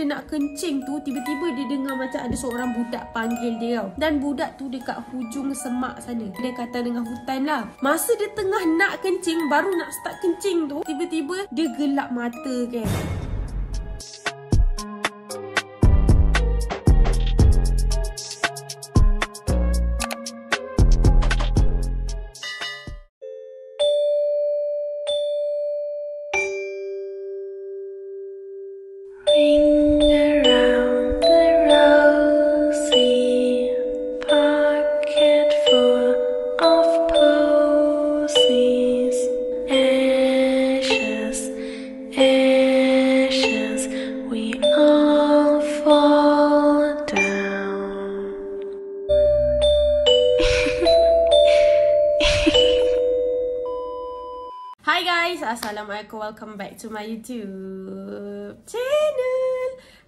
dia nak kencing tu, tiba-tiba dia dengar macam ada seorang budak panggil dia tau. Dan budak tu dekat hujung semak sana, dia kata dengan hutan lah. Masa dia tengah nak kencing, baru nak start kencing tu, tiba-tiba dia gelap mata kan. Ring around the rosy pocket full of posies. Ashes, ashes, we all fall down. Hi guys, Assalamualaikum, welcome back to my YouTube channel.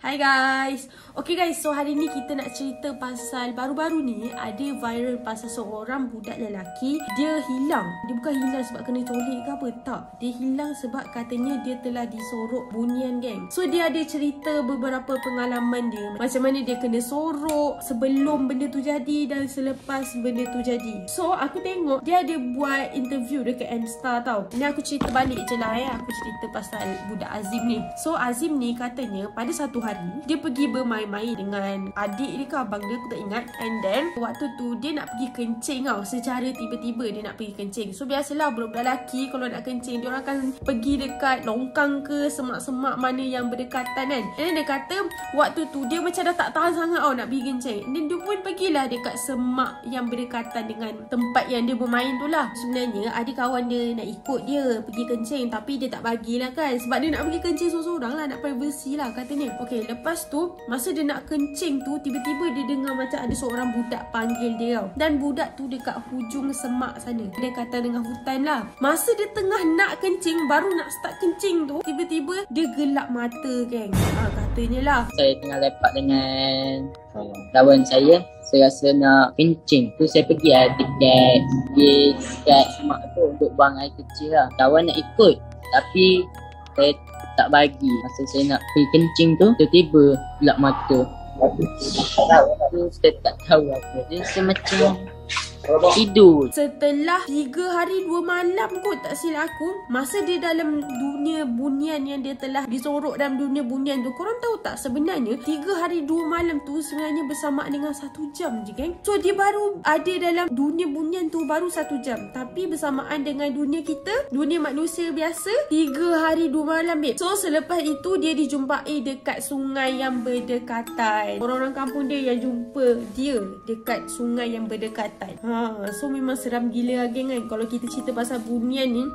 Hi guys. Okay guys, so hari ni kita nak cerita pasal baru-baru ni ada viral pasal seorang budak lelaki. Dia hilang. Dia bukan hilang sebab kena colik ke apa, tak. Dia hilang sebab katanya dia telah disorok bunian geng. So dia ada cerita beberapa pengalaman dia, macam mana dia kena sorok sebelum benda tu jadi dan selepas benda tu jadi. So aku tengok dia ada buat interview dekat Insta tau. Ni aku cerita balik je lah Aku cerita pasal budak Azim ni. So Azim ni katanya pada satu hari dia pergi bermain-main dengan adik dia ke abang dia, aku tak ingat. And then waktu tu dia nak pergi kencing tau. Secara tiba-tiba dia nak pergi kencing. So biasalah budak-budak lelaki kalau nak kencing, dia orang akan pergi dekat longkang ke semak-semak mana yang berdekatan kan. And then dia kata waktu tu dia macam dah tak tahan sangat tau nak pergi kencing. And then dia pun pergilah dekat semak yang berdekatan dengan tempat yang dia bermain tu lah. Sebenarnya ada kawan dia nak ikut dia pergi kencing, tapi dia tak bagilah kan, sebab dia nak pergi kencing seorang-seorang lah, nak privacy lah katanya. Okay, lepas tu masa dia nak kencing tu, tiba-tiba dia dengar macam ada seorang budak panggil dia tau. Dan budak tu dekat hujung semak sana, dia kata dengan hutan lah. Masa dia tengah nak kencing, baru nak start kencing tu, tiba-tiba dia gelap mata geng. Katanya lah, saya tengah lepak dengan kawan saya rasa nak kencing tu, saya pergi dekat semak tu untuk buang air kecil lah. Kawan nak ikut tapi saya tak bagi. Masa saya nak pergi kencing tu, tiba-tiba gelap mata. Saya tak tahu apa. Dia macam tidur. Setelah 3 hari 2 malam kot tak silap aku, masa dia dalam dunia bunian yang dia telah disorok dalam dunia bunian tu, korang tahu tak sebenarnya 3 hari 2 malam tu sebenarnya bersamaan dengan 1 jam je geng. So dia baru ada dalam dunia bunian tu baru 1 jam, tapi bersamaan dengan dunia kita, dunia manusia biasa, 3 hari 2 malam babe. So selepas itu dia dijumpai dekat sungai yang berdekatan. Orang-orang kampung dia yang jumpa dia dekat sungai yang berdekatan. So memang seram gila geng kan kalau kita cerita pasal bunian ni.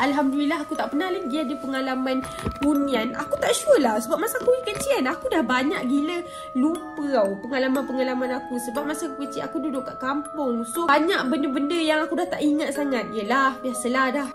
Alhamdulillah aku tak pernah lagi ada pengalaman bunian. Aku tak sure lah sebab masa aku kecil kan, aku dah banyak gila lupa tau pengalaman-pengalaman aku. Sebab masa aku kecil aku duduk kat kampung, so banyak benda-benda yang aku dah tak ingat sangat. Yelah, biasalah dah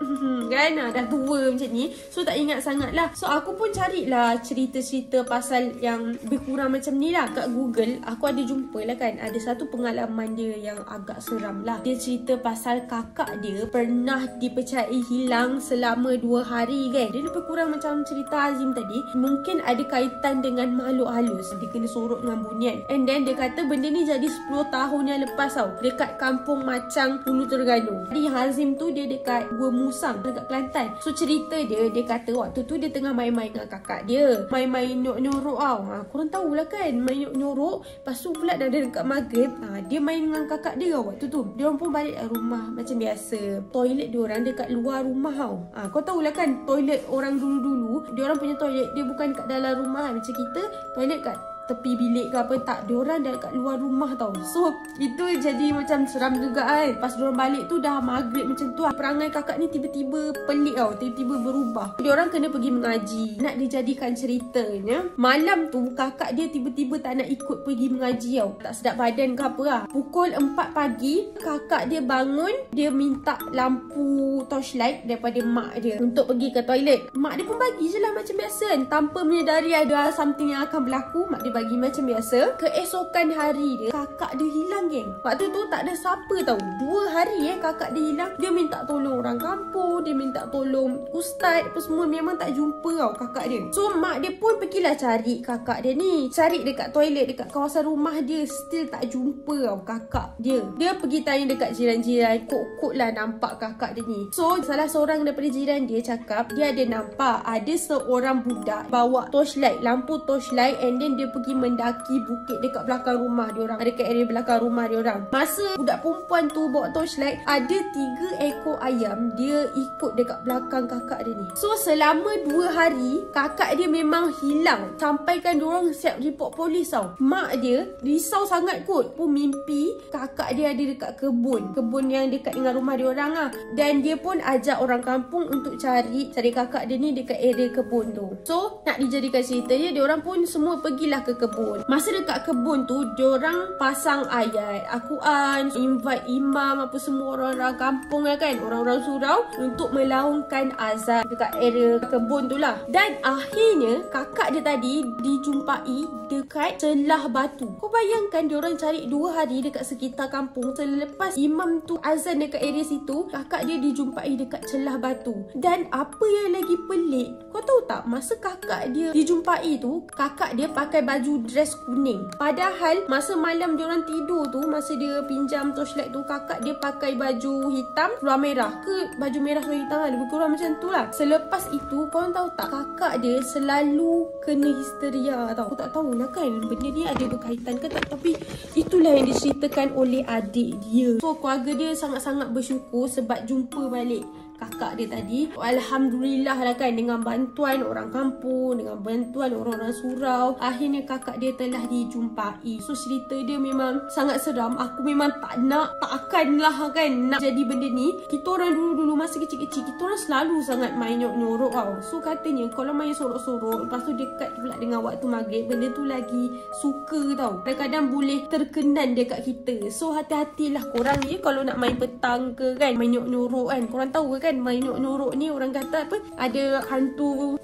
kan, dah tua macam ni, so tak ingat sangat lah. So aku pun carilah cerita-cerita pasal yang lebih kurang macam ni lah kat Google. Aku ada jumpa lah kan, ada satu pengalaman dia yang agak seram lah. Dia cerita pasal kakak dia pernah dipercayai hilang selama 2 hari kan. Dia lebih kurang macam cerita Azim tadi, mungkin ada kaitan dengan makhluk halus. Dia kena sorok dengan bunian. And then dia kata benda ni jadi 10 tahun yang lepas tau, dekat kampung Macang, Hulu Terengganu. Jadi Azim tu dia dekat Gua Musang dekat Kelantan. So cerita dia kata waktu tu dia tengah main-main dengan kakak dia, main-main nyorok tau. Korang tahulah kan, main nyorok. Lepas tu pula dah dekat maghrib, dia main dengan kakak dia waktu tu. Dia orang pun balik rumah macam biasa. Toilet dia orang dekat luar rumah tau. Kau tahulah kan toilet orang dulu-dulu, dia orang punya toilet dia bukan kat dalam rumah macam kita toilet kat tepi bilik ke apa, tak. Diorang dah kat luar rumah tau. So itu jadi macam seram juga kan. Pas diorang balik tu dah maghrib macam tu. Perangai kakak ni tiba-tiba pelik tau, tiba-tiba berubah. Diorang kena pergi mengaji. Nak dijadikan ceritanya, malam tu kakak dia tiba-tiba tak nak ikut pergi mengaji tau. Tak sedap badan ke apa lah. Pukul 4 pagi kakak dia bangun, dia minta lampu torchlight daripada mak dia untuk pergi ke toilet. Mak dia pun bagi je lah macam biasa kan, tanpa menyedari ada something yang akan berlaku. Mak dia bagi macam biasa. Keesokan hari dia, kakak dia hilang geng. Waktu tu tak ada siapa tahu. 2 hari kakak dia hilang. Dia minta tolong orang kampung, dia minta tolong ustaz apa semua, memang tak jumpa tau kakak dia. So mak dia pun pergilah cari kakak dia ni. Cari dekat toilet, dekat kawasan rumah dia, still tak jumpa tau kakak dia. Dia pergi tanya dekat jiran-jiran, kok lah nampak kakak dia ni. So salah seorang daripada jiran dia cakap dia ada nampak ada seorang budak bawa torchlight, lampu torchlight, and then dia pergi mendaki bukit dekat belakang rumah dia orang, dekat area belakang rumah dia orang. Masa budak perempuan tu bawa torchlight, ada 3 ekor ayam dia ikut dekat belakang kakak dia ni. So selama 2 hari kakak dia memang hilang, sampaikan diorang siap report polis tau. Mak dia risau sangat kot, pun mimpi kakak dia ada dekat kebun yang dekat dengan rumah dia orang lah. Dan dia pun ajak orang kampung untuk cari kakak dia ni dekat area kebun tu. So nak dijadikan cerita dia, diorang pun semua pergilah ke kebun. Masa dekat kebun tu, diorang pasang ayat Al-Quran, invite imam apa semua orang-orang kampung lah kan, orang-orang surau untuk melaungkan azan dekat area kebun tu lah. Dan akhirnya kakak dia tadi dijumpai dekat celah batu. Kau bayangkan diorang cari 2 hari dekat sekitar kampung, selepas imam tu azan dekat area situ, kakak dia dijumpai dekat celah batu. Dan apa yang lagi pelik, kau tahu tak, masa kakak dia dijumpai tu, kakak dia pakai baju dress kuning. Padahal masa malam diorang tidur tu, masa dia pinjam torchlight tu, kakak dia pakai baju hitam seluar merah, ke baju merah seluar hitam lah, lebih kurang macam tu lah. Selepas itu, korang tahu tak, kakak dia selalu kena histeria tau. Aku tak tahulah kan benda ni ada berkaitan ke tak, tapi itulah yang diceritakan oleh adik dia. So keluarga dia sangat-sangat bersyukur sebab jumpa balik kakak dia tadi. Alhamdulillah lah kan, dengan bantuan orang kampung, dengan bantuan orang-orang surau, akhirnya kakak dia telah dijumpai. So cerita dia memang sangat seram. Aku memang takkan lah kan nak jadi benda ni. Kita orang dulu masa kecil-kecil, kita orang selalu sangat main nyorok tau. So katanya kalau main sorok-sorok, lepas tu dekat pula dengan waktu maghrib, benda tu lagi suka tau. Kadang-kadang boleh terkenan dekat kita. So hati-hatilah korang ya, kalau nak main petang ke kan, main nyorok kan. Korang tahu kan, main nyorok ni orang kata apa, ada hantu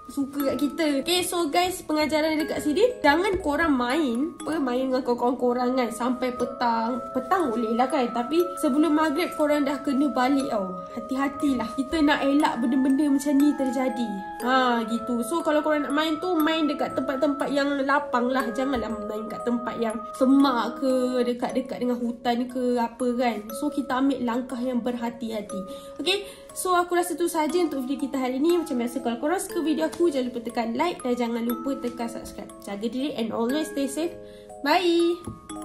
suka kat kita. Okay, so guys, pengajaran dekat sini, jangan korang main dengan kawan-kawan korang kan sampai petang boleh lah kan, tapi sebelum maghrib korang dah kena balik tau. Hati-hatilah, kita nak elak benda-benda macam ni terjadi. Gitu. So kalau korang nak main tu, main dekat tempat-tempat yang lapang lah, janganlah main kat tempat yang semak ke, dekat-dekat dengan hutan ke apa kan. So kita ambil langkah yang berhati-hati. Okay, so aku rasa tu saja untuk video kita hari ni. Macam biasa, kalau korang suka video aku, jangan lupa tekan like dan jangan lupa tekan subscribe. Jaga diri and always stay safe. Bye.